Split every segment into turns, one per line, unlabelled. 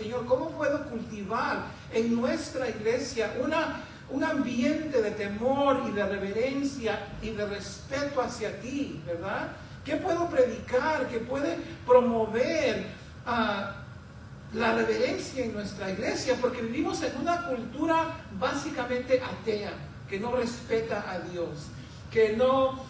Señor, ¿cómo puedo cultivar en nuestra iglesia un ambiente de temor y de reverencia y de respeto hacia ti, ¿verdad? ¿Qué puedo predicar? ¿Qué puede promover la reverencia en nuestra iglesia? Porque vivimos en una cultura básicamente atea, que no respeta a Dios, que no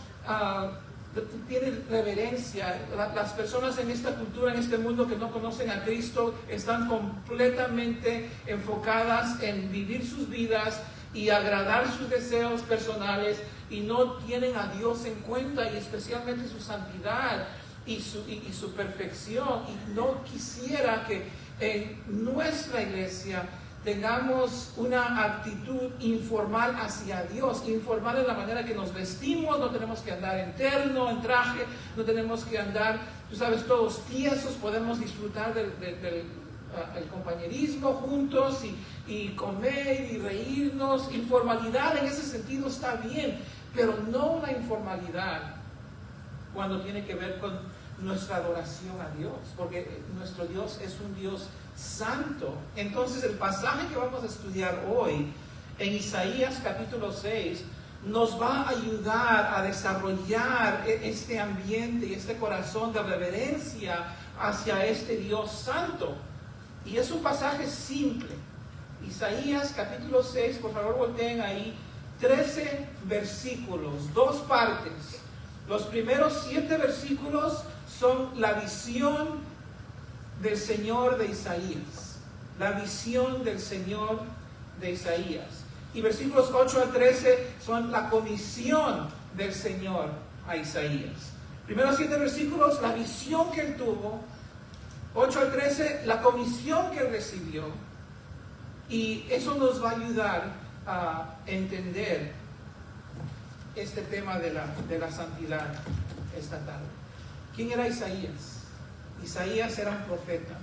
tiene reverencia. Las personas en esta cultura, en este mundo que no conocen a Cristo, están completamente enfocadas en vivir sus vidas y agradar sus deseos personales, y no tienen a Dios en cuenta, y especialmente su santidad y su perfección. Y no quisiera que en nuestra iglesia tengamos una actitud informal hacia Dios, informal en la manera que nos vestimos. No tenemos que andar en terno, en traje, no tenemos que andar, tú sabes, todos tiesos. Podemos disfrutar del compañerismo juntos y comer y reírnos. Informalidad en ese sentido está bien, pero no una informalidad cuando tiene que ver con nuestra adoración a Dios, porque nuestro Dios es un Dios santo. Entonces el pasaje que vamos a estudiar hoy en Isaías capítulo 6 nos va a ayudar a desarrollar este ambiente y este corazón de reverencia hacia este Dios santo. Y es un pasaje simple. Isaías capítulo 6, por favor volteen ahí, 13 versículos, 2 partes. Los primeros 7 versículos son la visión del Señor de Isaías. La visión del Señor de Isaías. Y versículos 8 al 13 son la comisión del Señor a Isaías. Primeros 7 versículos, la visión que él tuvo. 8 al 13, la comisión que él recibió. Y eso nos va a ayudar a entender este tema de la santidad esta tarde. ¿Quién era Isaías? Isaías era un profeta,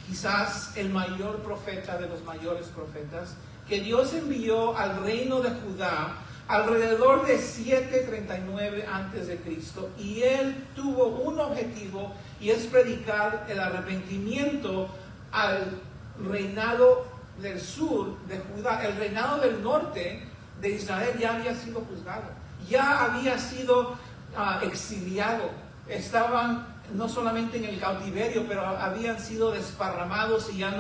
quizás el mayor profeta de los mayores profetas, que Dios envió al reino de Judá alrededor de 739 antes de Cristo, y él tuvo un objetivo, y es predicar el arrepentimiento al reinado del sur de Judá. El reinado del norte de Israel ya había sido juzgado, ya había sido exiliado. Estaban no solamente en el cautiverio, pero habían sido desparramados y ya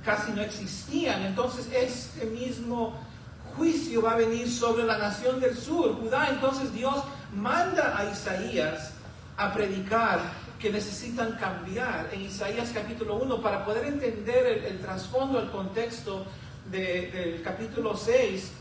casi no existían. Entonces este mismo juicio va a venir sobre la nación del sur, Judá. Entonces Dios manda a Isaías a predicar que necesitan cambiar. En Isaías capítulo 1, para poder entender el trasfondo, el contexto del capítulo 6,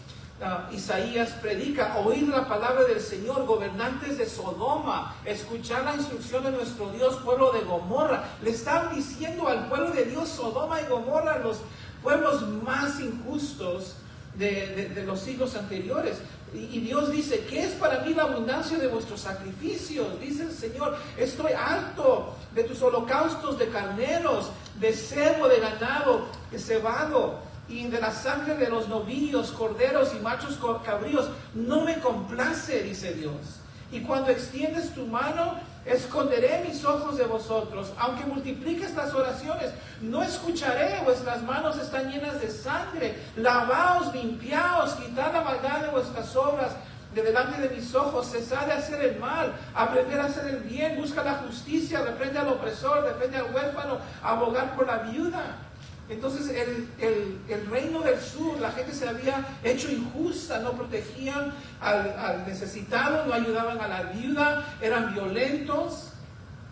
Isaías predica: oíd la palabra del Señor, gobernantes de Sodoma, escuchad la instrucción de nuestro Dios, pueblo de Gomorra. Le están diciendo al pueblo de Dios Sodoma y Gomorra, los pueblos más injustos de los siglos anteriores. Y Dios dice: ¿qué es para mí la abundancia de vuestros sacrificios? Dice el Señor: estoy harto de tus holocaustos de carneros, de cebo de ganado, de cebado, y de la sangre de los novillos, corderos y machos cabríos. No me complace, dice Dios. Y cuando extiendes tu mano, esconderé mis ojos de vosotros. Aunque multipliques las oraciones, no escucharé. Vuestras manos están llenas de sangre. Lavaos, limpiaos, quitad la maldad de vuestras obras de delante de mis ojos. Cesad de hacer el mal, aprender a hacer el bien, busca la justicia, reprende al opresor, defiende al huérfano, abogar por la viuda. Entonces el reino del sur, la gente se había hecho injusta, no protegían al necesitado, no ayudaban a la viuda, eran violentos.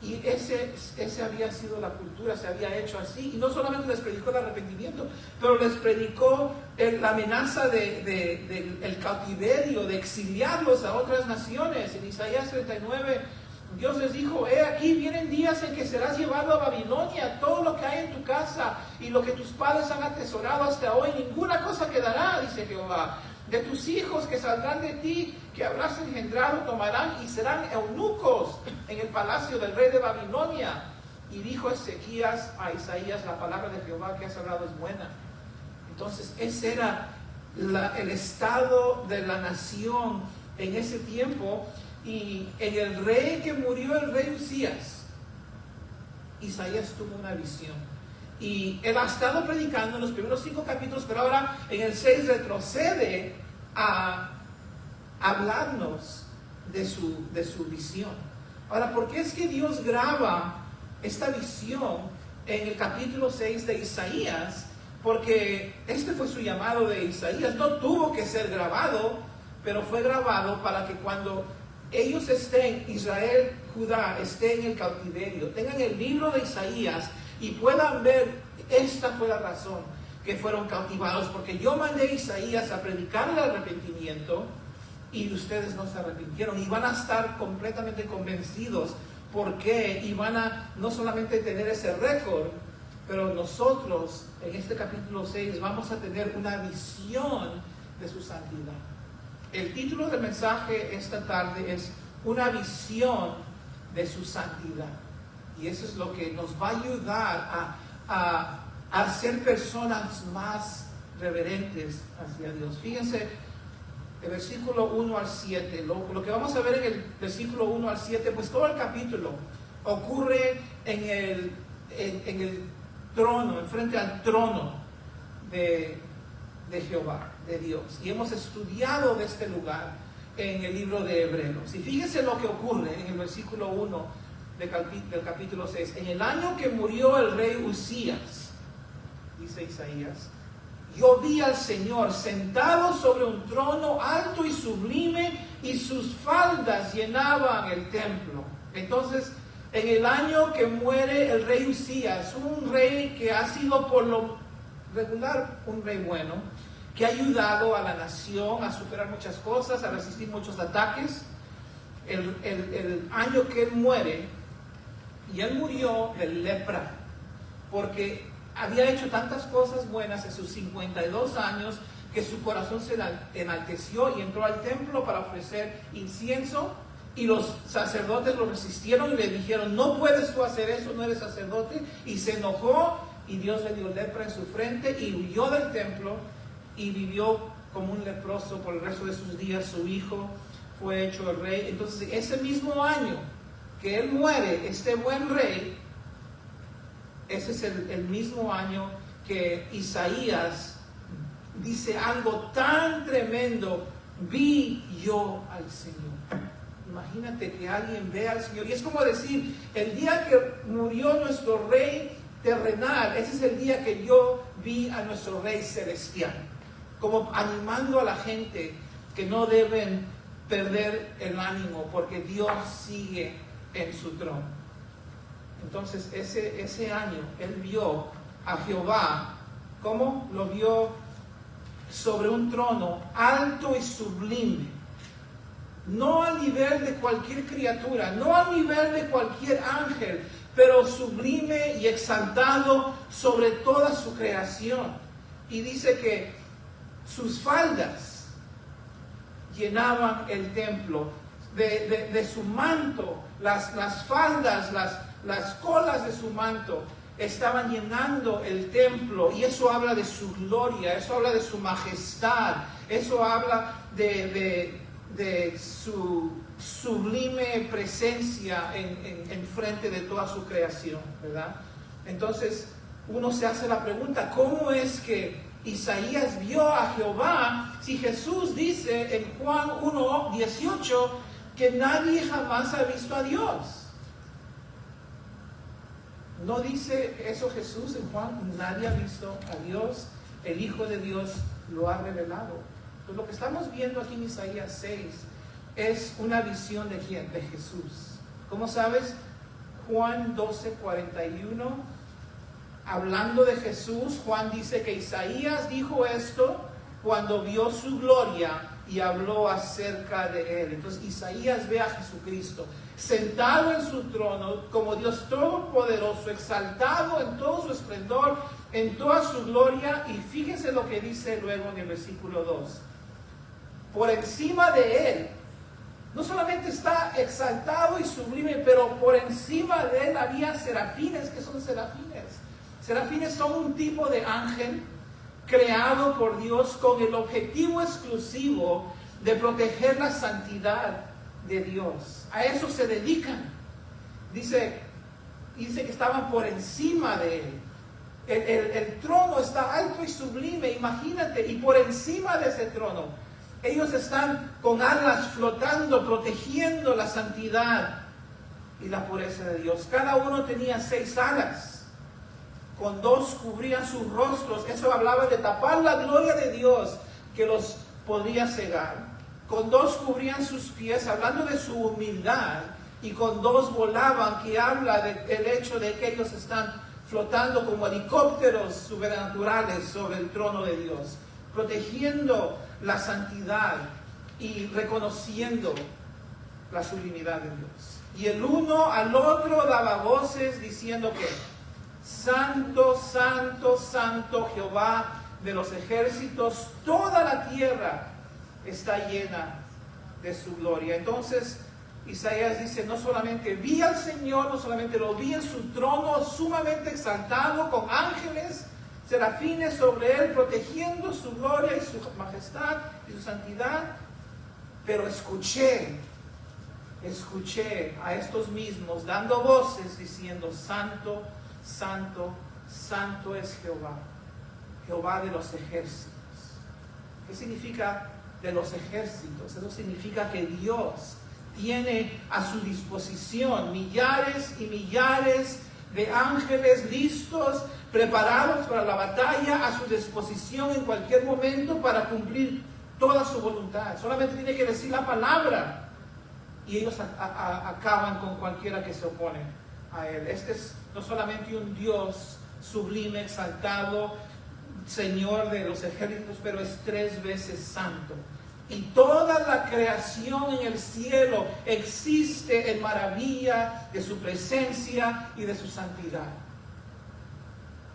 Y ese había sido la cultura, se había hecho así. Y no solamente les predicó el arrepentimiento, pero les predicó la amenaza del cautiverio, de exiliarlos a otras naciones. En Isaías 39, Dios les dijo: he aquí, vienen días en que serás llevado a Babilonia, todo lo que hay en tu casa y lo que tus padres han atesorado hasta hoy, ninguna cosa quedará, dice Jehová. De tus hijos que saldrán de ti, que habrás engendrado, tomarán y serán eunucos en el palacio del rey de Babilonia. Y dijo Ezequías a Isaías: la palabra de Jehová que has hablado es buena. Entonces ese era el estado de la nación en ese tiempo. Y en el rey que murió, el rey Usías, Isaías tuvo una visión. Y él ha estado predicando en los primeros 5 capítulos, pero ahora en el 6 retrocede a hablarnos de su visión. Ahora, ¿por qué es que Dios graba esta visión en el capítulo 6 de Isaías? Porque este fue su llamado de Isaías. No tuvo que ser grabado, pero fue grabado para que cuando ellos estén, Israel, Judá, estén en el cautiverio, tengan el libro de Isaías y puedan ver, esta fue la razón que fueron cautivados, porque yo mandé a Isaías a predicar el arrepentimiento y ustedes no se arrepintieron, y van a estar completamente convencidos por qué, y van a no solamente tener ese récord, pero nosotros en este capítulo 6 vamos a tener una visión de su santidad. El título del mensaje esta tarde es una visión de su santidad, y eso es lo que nos va a ayudar a ser personas más reverentes hacia Dios. Fíjense, el versículo 1 al 7, lo que vamos a ver en el versículo 1 al 7, pues todo el capítulo ocurre en el trono, enfrente al trono de Jehová, de Dios. Y hemos estudiado de este lugar en el libro de Hebreos. Y fíjense lo que ocurre en el versículo 1 del capítulo 6. En el año que murió el rey Usías, dice Isaías, yo vi al Señor sentado sobre un trono alto y sublime, y sus faldas llenaban el templo. Entonces, en el año que muere el rey Usías, un rey que ha sido por lo regular un rey bueno, que ha ayudado a la nación a superar muchas cosas, a resistir muchos ataques, el año que él muere, y él murió de lepra, porque había hecho tantas cosas buenas en sus 52 años que su corazón se enalteció y entró al templo para ofrecer incienso, y los sacerdotes lo resistieron y le dijeron, no puedes tú hacer eso, no eres sacerdote, y se enojó y Dios le dio lepra en su frente y huyó del templo y vivió como un leproso por el resto de sus días. Su hijo fue hecho el rey. Entonces ese mismo año que él muere, este buen rey, ese es el mismo año que Isaías dice algo tan tremendo: vi yo al Señor. Imagínate que alguien vea al Señor. Y es como decir, el día que murió nuestro rey terrenal, ese es el día que yo vi a nuestro rey celestial. Como animando a la gente que no deben perder el ánimo, porque Dios sigue en su trono. Entonces ese año él vio a Jehová, ¿cómo? Lo vio sobre un trono alto y sublime, no al nivel de cualquier criatura, no al nivel de cualquier ángel, pero sublime y exaltado sobre toda su creación. Y dice que sus faldas llenaban el templo, de su manto, las faldas, las colas de su manto estaban llenando el templo, y eso habla de su gloria, eso habla de su majestad, eso habla de su sublime presencia en frente de toda su creación, ¿verdad? Entonces uno se hace la pregunta, ¿cómo es que Isaías vio a Jehová si Jesús dice en Juan 1:18 que nadie jamás ha visto a Dios? ¿No dice eso Jesús en Juan? Nadie ha visto a Dios, el Hijo de Dios lo ha revelado. Pues lo que estamos viendo aquí en Isaías 6 es una visión de ¿quién? De Jesús. ¿Cómo sabes? Juan 12:41, hablando de Jesús, Juan dice que Isaías dijo esto cuando vio su gloria y habló acerca de él. Entonces Isaías ve a Jesucristo sentado en su trono como Dios todopoderoso, exaltado en todo su esplendor, en toda su gloria. Y fíjense lo que dice luego en el versículo 2. Por encima de él, no solamente está exaltado y sublime, pero por encima de él había serafines. ¿Qué son serafines? Serafines son un tipo de ángel creado por Dios con el objetivo exclusivo de proteger la santidad de Dios. A eso se dedican. Dice que estaban por encima de él. El trono está alto y sublime, imagínate, y por encima de ese trono, ellos están con alas flotando, protegiendo la santidad y la pureza de Dios. Cada uno tenía 6 alas, con 2 cubrían sus rostros. Eso hablaba de tapar la gloria de Dios que los podría cegar. Con 2 cubrían sus pies, hablando de su humildad, y con 2 volaban, que habla del hecho de que ellos están flotando como helicópteros sobrenaturales sobre el trono de Dios, protegiendo la santidad y reconociendo la sublimidad de Dios. Y el uno al otro daba voces diciendo que Santo, Santo, Santo Jehová de los ejércitos, toda la tierra está llena de su gloria. Entonces Isaías dice, no solamente vi al Señor, no solamente lo vi en su trono sumamente exaltado, con ángeles, serafines sobre él, protegiendo su gloria y su majestad y su santidad, pero escuché a estos mismos dando voces diciendo, Santo, Santo, Santo es Jehová, Jehová de los ejércitos. ¿Qué significa de los ejércitos? Eso significa que Dios tiene a su disposición millares y millares de ángeles listos, preparados para la batalla, a su disposición en cualquier momento para cumplir toda su voluntad. Solamente tiene que decir la palabra y ellos acaban con cualquiera que se opone a él. Este es no solamente un Dios sublime, exaltado, Señor de los ejércitos, pero es 3 veces santo. Y toda la creación en el cielo existe en maravilla de su presencia y de su santidad.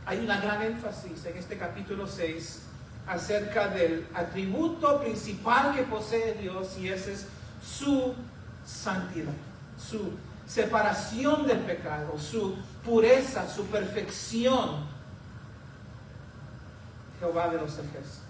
Hay una gran énfasis en este capítulo 6 acerca del atributo principal que posee Dios, y ese es su santidad, su separación del pecado, su pureza, su perfección. Jehová de los ejércitos.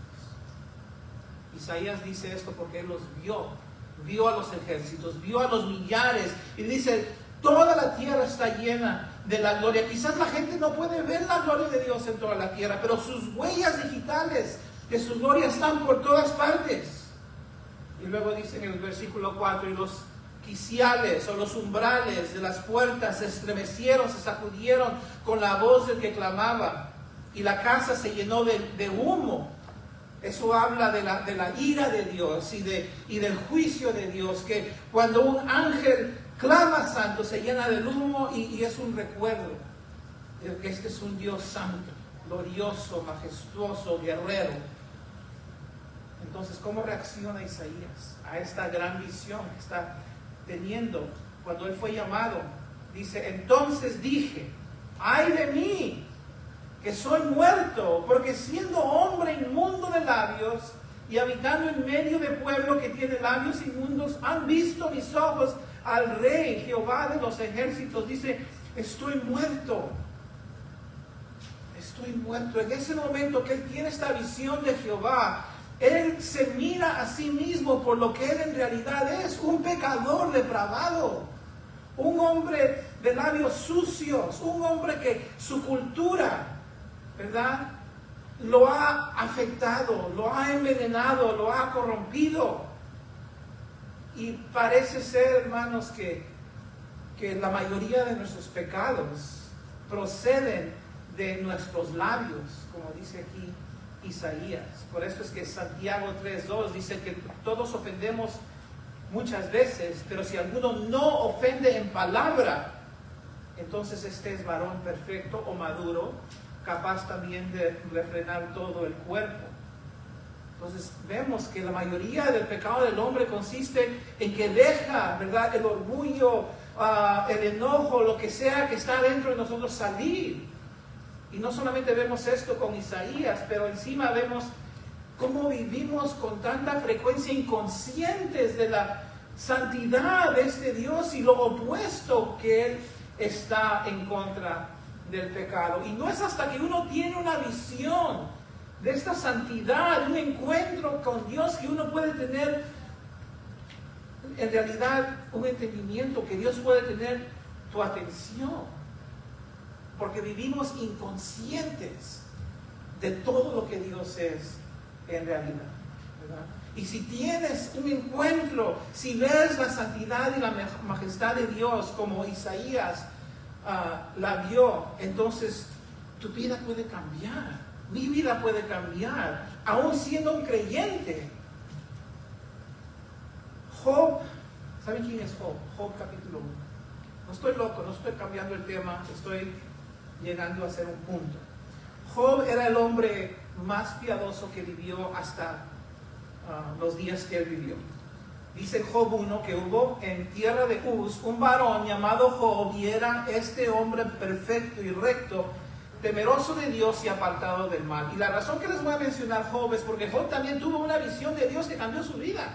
Isaías dice esto porque él los vio a los ejércitos, vio a los millares, y dice, toda la tierra está llena de la gloria. Quizás la gente no puede ver la gloria de Dios en toda la tierra, pero sus huellas digitales de su gloria están por todas partes. Y luego dice en el versículo 4, y los quiciales o los umbrales de las puertas se estremecieron, se sacudieron con la voz del que clamaba, y la casa se llenó de humo. Eso habla de la ira de Dios y del juicio de Dios, que cuando un ángel clama santo se llena del humo, y es un recuerdo de que este es un Dios santo, glorioso, majestuoso, guerrero. Entonces, ¿cómo reacciona Isaías a esta gran visión que está teniendo cuando él fue llamado? Dice, entonces dije, ¡ay de mí, que soy muerto! Porque siendo hombre inmundo de labios y habitando en medio de pueblo que tiene labios inmundos, han visto mis ojos al Rey, Jehová de los ejércitos. Dice, estoy muerto. Estoy muerto. En ese momento que él tiene esta visión de Jehová, él se mira a sí mismo por lo que él en realidad es, un pecador depravado, un hombre de labios sucios, un hombre que su cultura, ¿verdad?, lo ha afectado, lo ha envenenado, lo ha corrompido. Y parece ser, hermanos, que la mayoría de nuestros pecados proceden de nuestros labios, como dice aquí Isaías. Por eso es que Santiago 3:2 dice que todos ofendemos muchas veces, pero si alguno no ofende en palabra, entonces este es varón perfecto o maduro, capaz también de refrenar todo el cuerpo. Entonces vemos que la mayoría del pecado del hombre consiste en que deja, ¿verdad?, el orgullo, el enojo, lo que sea que está dentro de nosotros salir. Y no solamente vemos esto con Isaías, pero encima vemos cómo vivimos con tanta frecuencia inconscientes de la santidad de este Dios y lo opuesto que Él está en contra del pecado. Y no es hasta que uno tiene una visión de esta santidad, un encuentro con Dios, que uno puede tener en realidad un entendimiento, que Dios puede tener tu atención. porque vivimos inconscientes de todo lo que Dios es en realidad, ¿verdad? Y si tienes un encuentro, si ves la santidad y la majestad de Dios como Isaías la vio, entonces tu vida puede cambiar, mi vida puede cambiar, aún siendo un creyente. Job, ¿saben quién es Job? Job capítulo 1. No estoy loco, no estoy cambiando el tema, estoy llegando a hacer un punto. Job era el hombre más piadoso que vivió hasta los días que él vivió. Dice Job 1 que hubo en tierra de Uz un varón llamado Job, y era este hombre perfecto y recto, temeroso de Dios y apartado del mal. Y la razón que les voy a mencionar Job es porque Job también tuvo una visión de Dios que cambió su vida.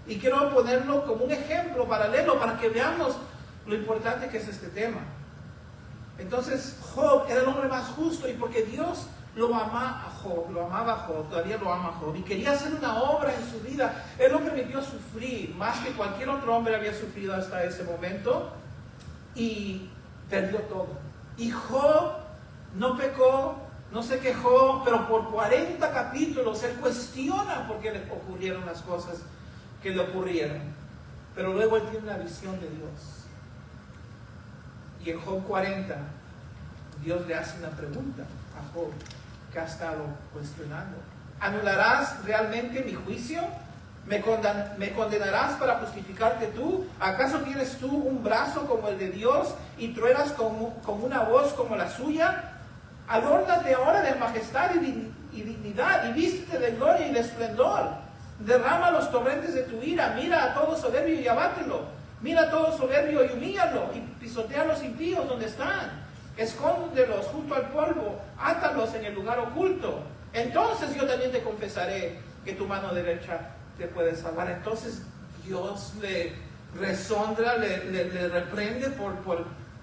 Y quiero ponerlo como un ejemplo paralelo para que veamos lo importante que es este tema. Entonces Job era el hombre más justo, y porque Dios lo amaba a Job, todavía lo ama a Job, y quería hacer una obra en su vida, él lo permitió sufrir más que cualquier otro hombre había sufrido hasta ese momento, y perdió todo. Y Job no pecó, no se quejó, pero por 40 capítulos él cuestiona por qué le ocurrieron las cosas que le ocurrieron. Pero luego él tiene una visión de Dios. Y en Job 40, Dios le hace una pregunta a Job que ha estado cuestionando. ¿Anularás realmente mi juicio? ¿Me condenarás para justificarte tú? ¿Acaso tienes tú un brazo como el de Dios y truenas con una voz como la suya? Adórnate ahora de majestad y dignidad, y vístete de gloria y de esplendor. Derrama los torrentes de tu ira, mira a todo soberbio y abátelo. Mira a todo soberbio y humíllalo, y pisotea a los impíos donde están. Escóndelos junto al polvo, átalos en el lugar oculto. Entonces yo también te confesaré que tu mano derecha te puede salvar. Entonces Dios le resondra, le reprende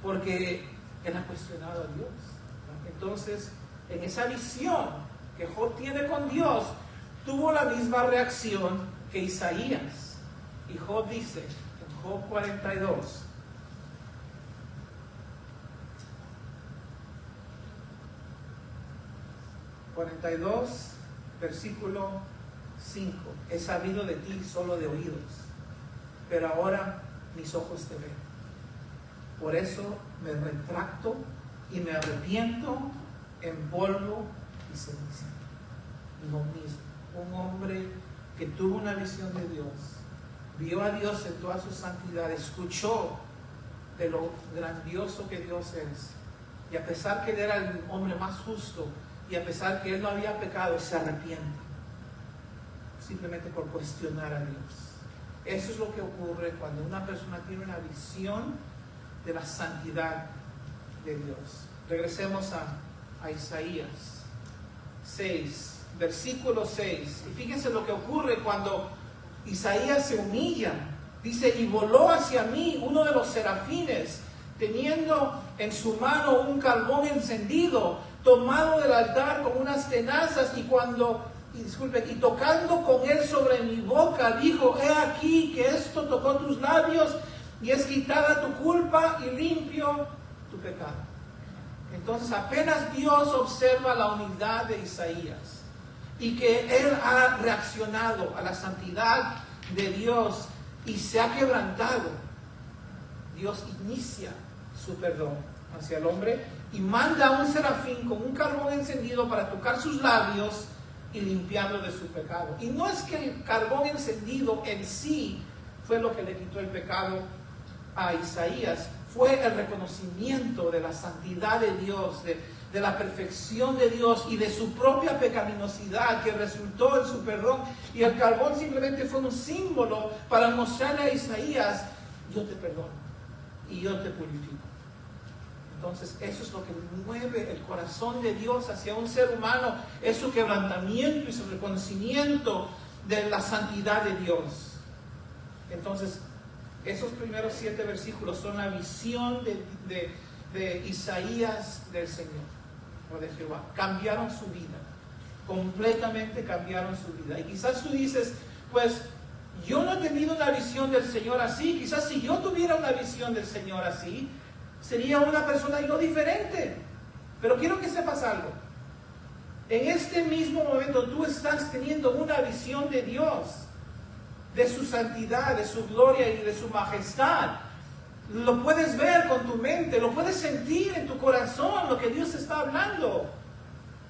porque él ha cuestionado a Dios. Entonces, en esa visión que Job tiene con Dios, tuvo la misma reacción que Isaías. Y Job dice, en Job 42, versículo 5: he sabido de ti solo de oídos, pero ahora mis ojos te ven. Por eso me retracto y me arrepiento en polvo y ceniza. Lo mismo, un hombre que tuvo una visión de Dios, vio a Dios en toda su santidad, escuchó de lo grandioso que Dios es, y a pesar que él era el hombre más justo, y a pesar que él no había pecado, se arrepiente simplemente por cuestionar a Dios. Eso es lo que ocurre cuando una persona tiene una visión de la santidad de Dios. Regresemos a Isaías 6, versículo 6. Y fíjense lo que ocurre cuando Isaías se humilla. Dice: y voló hacia mí uno de los serafines, teniendo en su mano un carbón encendido, tomado del altar con unas tenazas, y tocando con él sobre mi boca, dijo: he aquí que esto tocó tus labios, y es quitada tu culpa y limpio tu pecado. Entonces apenas Dios observa la humildad de Isaías y que él ha reaccionado a la santidad de Dios y se ha quebrantado, Dios inicia su perdón hacia el hombre y manda a un serafín con un carbón encendido para tocar sus labios y limpiarlo de su pecado. Y no es que el carbón encendido en sí fue lo que le quitó el pecado a Isaías, fue el reconocimiento de la santidad de Dios, de la perfección de Dios y de su propia pecaminosidad que resultó en su perdón. Y el carbón simplemente fue un símbolo para mostrarle a Isaías: yo te perdono y yo te purifico. Entonces eso es lo que mueve el corazón de Dios hacia un ser humano, es su quebrantamiento y su reconocimiento de la santidad de Dios. Entonces esos primeros 7 versículos son la visión de Isaías del Señor o de Jehová. Cambiaron su vida, completamente cambiaron su vida. Y quizás tú dices: pues yo no he tenido una visión del Señor así. Quizás si yo tuviera una visión del Señor así, sería una persona yo diferente. Pero quiero que sepas algo. En este mismo momento tú estás teniendo una visión de Dios, de su santidad, de su gloria y de su majestad. Lo puedes ver con tu mente, lo puedes sentir en tu corazón, lo que Dios está hablando.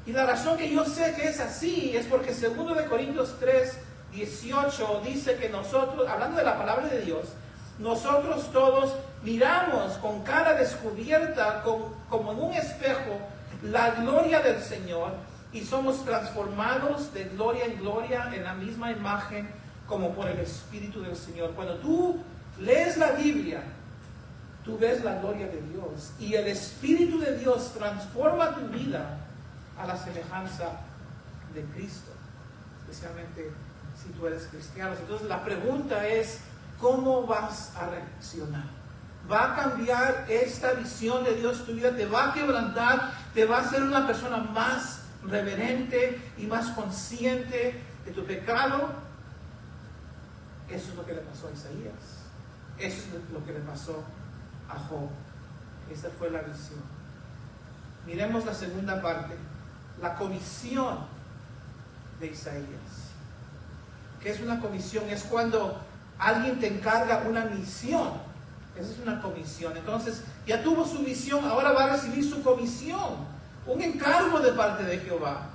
Y la razón que yo sé que es así es porque 2 de Corintios 3:18 dice que nosotros, hablando de la palabra de Dios, nosotros todos miramos con cara descubierta, como en un espejo, la gloria del Señor, y somos transformados de gloria en gloria en la misma imagen como por el Espíritu del Señor. Cuando tú lees la Biblia, tú ves la gloria de Dios, y el Espíritu de Dios transforma tu vida a la semejanza de Cristo, especialmente si tú eres cristiano. Entonces la pregunta es, ¿cómo vas a reaccionar? ¿Va a cambiar esta visión de Dios tu vida? ¿Te va a quebrantar? ¿Te va a hacer una persona más reverente y más consciente de tu pecado? Eso es lo que le pasó a Isaías. Eso es lo que le pasó a Job. Esa fue la visión. Miremos la segunda parte, la comisión de Isaías. ¿Qué es una comisión? Es cuando alguien te encarga una misión. Esa es una comisión. Entonces, ya tuvo su visión, ahora va a recibir su comisión, un encargo de parte de Jehová.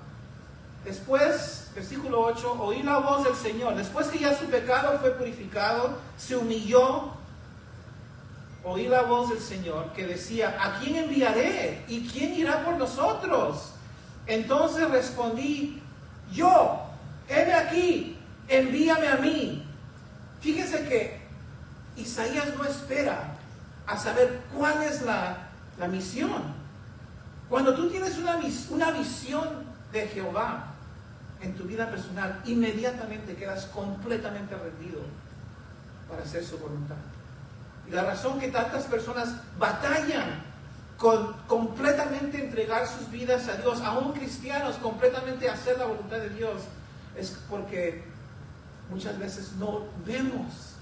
Después, versículo 8, oí la voz del Señor. Después que ya su pecado fue purificado, se humilló. Oí la voz del Señor que decía, ¿a quién enviaré? ¿Y quién irá por nosotros? Entonces respondí, yo, heme aquí, envíame a mí. Fíjense que Isaías no espera a saber cuál es la misión. Cuando tú tienes una visión de Jehová en tu vida personal, inmediatamente quedas completamente rendido para hacer su voluntad. Y la razón que tantas personas batallan con completamente entregar sus vidas a Dios, aún cristianos, completamente hacer la voluntad de Dios, es porque muchas veces no vemos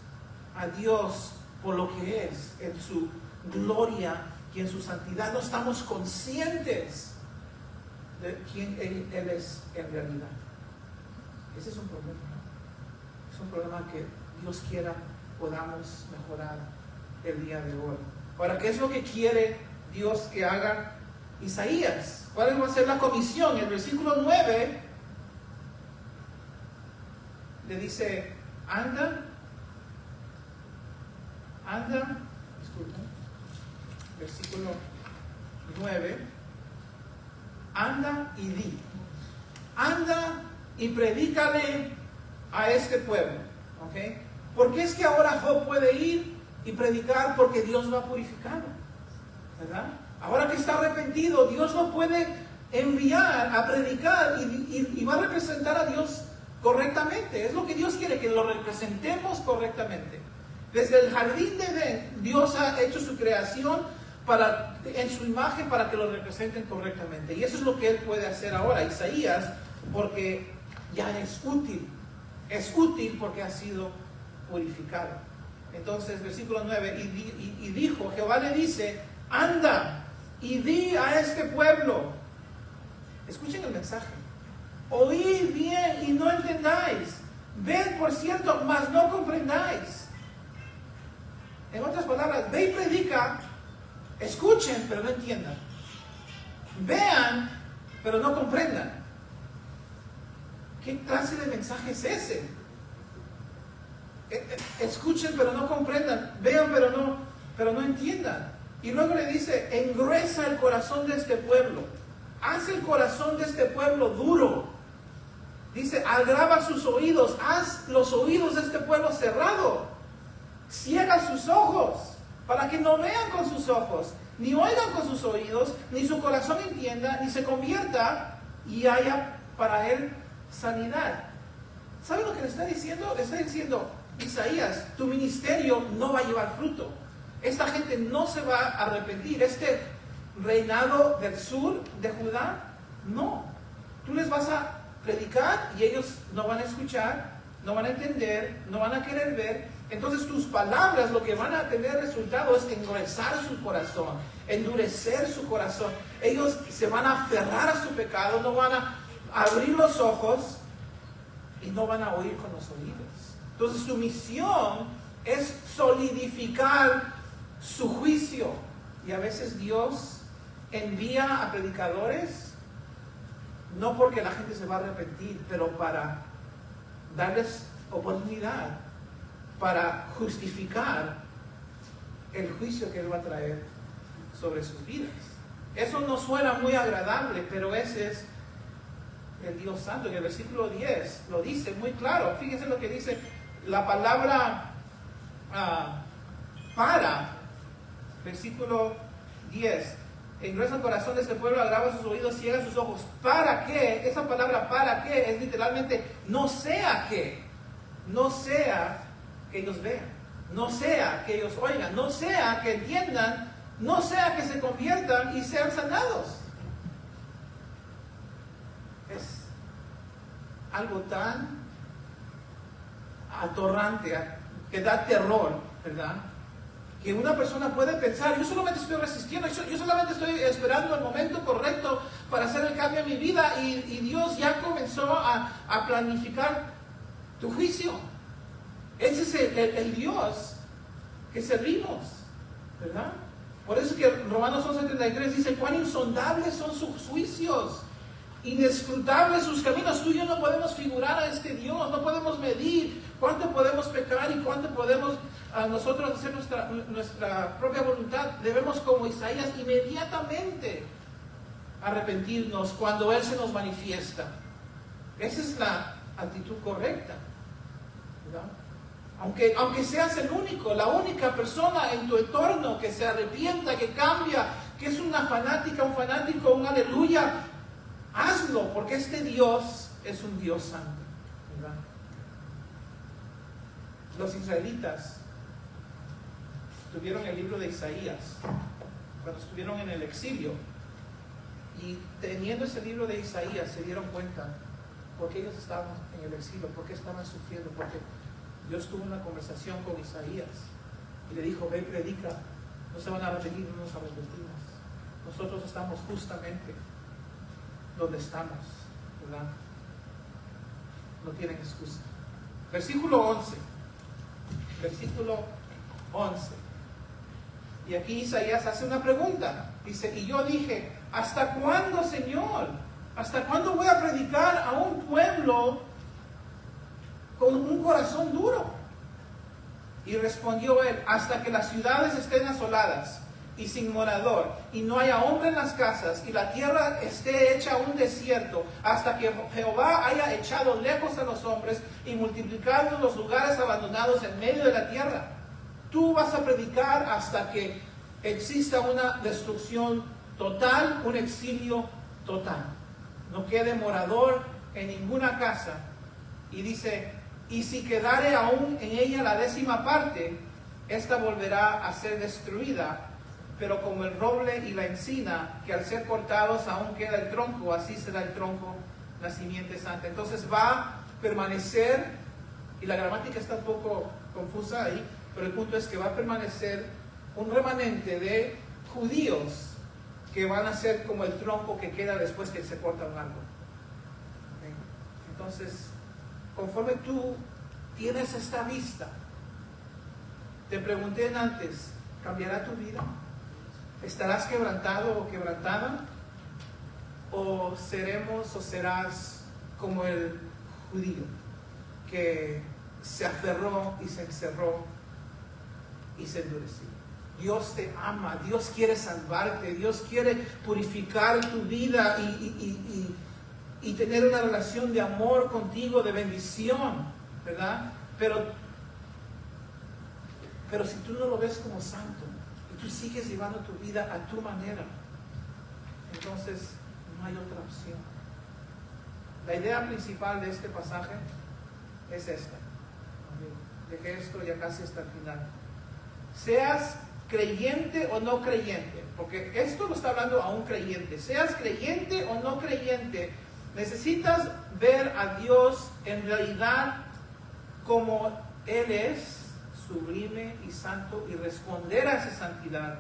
a Dios por lo que es, en su gloria y en su santidad. No estamos conscientes de quién Él es en realidad. Ese es un problema. Es un problema que Dios quiera podamos mejorar el día de hoy. Ahora, ¿qué es lo que quiere Dios que haga Isaías? ¿Cuál va a ser la comisión? En el versículo 9 le dice, anda, disculpa, versículo 9, anda y di. Anda y predícale a este pueblo. ¿Ok? ¿Por qué es que ahora Job puede ir y predicar? Porque Dios lo ha purificado, ¿verdad? Ahora que está arrepentido, Dios lo puede enviar a predicar y va a representar a Dios correctamente. Es lo que Dios quiere, que lo representemos correctamente. Desde el jardín de Edén, Dios ha hecho su creación en su imagen para que lo representen correctamente. Y eso es lo que Él puede hacer ahora, Isaías, porque ya es útil. Es útil porque ha sido purificado. Entonces, versículo 9, y dijo, Jehová le dice, anda y di a este pueblo. Escuchen el mensaje. Oíd bien y no entendáis. Ved, por cierto, mas no comprendáis. En otras palabras, ve y predica, escuchen, pero no entiendan. Vean, pero no comprendan. ¿Qué clase de mensaje es ese? Escuchen, pero no comprendan. Vean, pero no entiendan. Y luego le dice, engruesa el corazón de este pueblo. Haz el corazón de este pueblo duro. Dice, agrava sus oídos. Haz los oídos de este pueblo cerrado. Ciega sus ojos, para que no vean con sus ojos, ni oigan con sus oídos, ni su corazón entienda, ni se convierta y haya para él sanidad. ¿Saben lo que le está diciendo? Le está diciendo, Isaías, tu ministerio no va a llevar fruto. Esta gente no se va a arrepentir. Este reinado del sur de Judá, no. Tú les vas a predicar y ellos no van a escuchar, no van a entender, no van a querer ver. Entonces tus palabras lo que van a tener resultado es engrosar su corazón, endurecer su corazón. Ellos se van a aferrar a su pecado, no van a abrir los ojos y no van a oír con los oídos. Entonces tu misión es solidificar su juicio. Y a veces Dios envía a predicadores, no porque la gente se va a arrepentir, pero para darles oportunidad, para justificar el juicio que Él va a traer sobre sus vidas. Eso no suena muy agradable, pero ese es el Dios Santo. En el versículo 10 lo dice muy claro. Fíjense lo que dice la palabra para. Versículo 10. Engruesa el corazón de este pueblo, agrava sus oídos, ciega sus ojos. ¿Para qué? Esa palabra para qué es literalmente no sea que. No sea que ellos vean. No sea que ellos oigan. No sea que entiendan. No sea que se conviertan y sean sanados. Es algo tan atorrante, que da terror, ¿verdad? Que una persona puede pensar, yo solamente estoy resistiendo, yo solamente estoy esperando el momento correcto para hacer el cambio en mi vida y Dios ya comenzó a planificar tu juicio. Ese es el Dios que servimos, ¿verdad? Por eso que Romanos 11:33 dice, cuán insondables son sus juicios, inescrutables sus caminos. Tú y yo no podemos figurar a este Dios, no podemos medir cuánto podemos pecar y cuánto podemos nosotros hacer nuestra propia voluntad. Debemos, como Isaías, inmediatamente arrepentirnos cuando Él se nos manifiesta. Esa es la actitud correcta, ¿verdad? Aunque seas el único, la única persona en tu entorno que se arrepienta, que cambia, que es una fanática, un fanático, un aleluya, hazlo, porque este Dios es un Dios santo, ¿verdad? Los israelitas tuvieron el libro de Isaías cuando estuvieron en el exilio, y teniendo ese libro de Isaías se dieron cuenta por qué ellos estaban en el exilio, por qué estaban sufriendo, porque Dios tuvo una conversación con Isaías y le dijo, ve y predica, no se van a arrepentir, no nos arrepentimos. Nosotros estamos justamente donde estamos, ¿verdad? No tienen excusa. Versículo 11. Versículo 11. Y aquí Isaías hace una pregunta. Dice, y yo dije, ¿hasta cuándo, Señor? ¿Hasta cuándo voy a predicar a un pueblo con un corazón duro? Y respondió él, hasta que las ciudades estén asoladas y sin morador, y no haya hombre en las casas, y la tierra esté hecha un desierto, hasta que Jehová haya echado lejos a los hombres y multiplicado los lugares abandonados en medio de la tierra. Tú vas a predicar hasta que exista una destrucción total, un exilio total. No quede morador en ninguna casa. Y dice, y si quedare aún en ella la 10ª parte, esta volverá a ser destruida. Pero como el roble y la encina, que al ser cortados aún queda el tronco, así será el tronco, la simiente santa. Entonces va a permanecer, y la gramática está un poco confusa ahí, pero el punto es que va a permanecer un remanente de judíos que van a ser como el tronco que queda después que se corta un árbol. ¿Okay? Entonces, conforme tú tienes esta vista, te pregunté antes, ¿cambiará tu vida? ¿Estarás quebrantado o quebrantada? ¿O seremos o serás como el judío que se aferró y se encerró y se endureció? Dios te ama, Dios quiere salvarte, Dios quiere purificar tu vida y tener una relación de amor contigo, de bendición, ¿verdad? Pero si tú no lo ves como santo y tú sigues llevando tu vida a tu manera, entonces no hay otra opción. La idea principal de este pasaje es esta. Dejé esto ya casi hasta el final. Seas creyente o no creyente, porque esto lo está hablando a un creyente. Seas creyente o no creyente, necesitas ver a Dios en realidad como Él es, sublime y santo y responder a esa santidad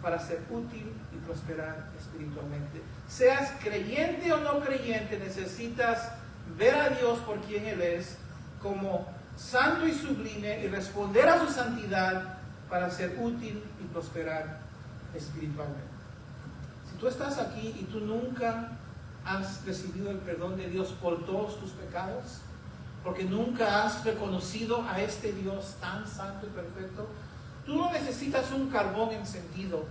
para ser útil y prosperar espiritualmente. Seas creyente o no creyente, necesitas ver a Dios por quien Él es, como santo y sublime, y responder a su santidad para ser útil y prosperar espiritualmente. Si tú estás aquí y tú nunca has recibido el perdón de Dios por todos tus pecados, porque nunca has reconocido a este Dios tan santo y perfecto, tú no necesitas un carbón encendido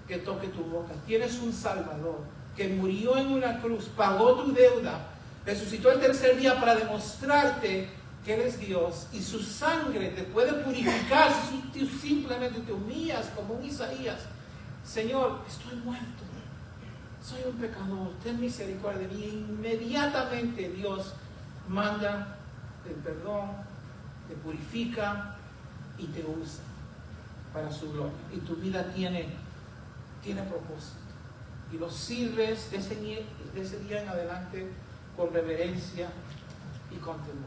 que toque tu boca. Tienes un Salvador que murió en una cruz, pagó tu deuda, resucitó el tercer día para demostrarte que Él es Dios, y su sangre te puede purificar si tú simplemente te humillas como un Isaías. Señor, estoy muerto, soy un pecador, ten misericordia de mí. Inmediatamente Dios manda el perdón, te purifica y te usa para su gloria. Y tu vida tiene propósito. Y lo sirves de ese día en adelante con reverencia y con temor.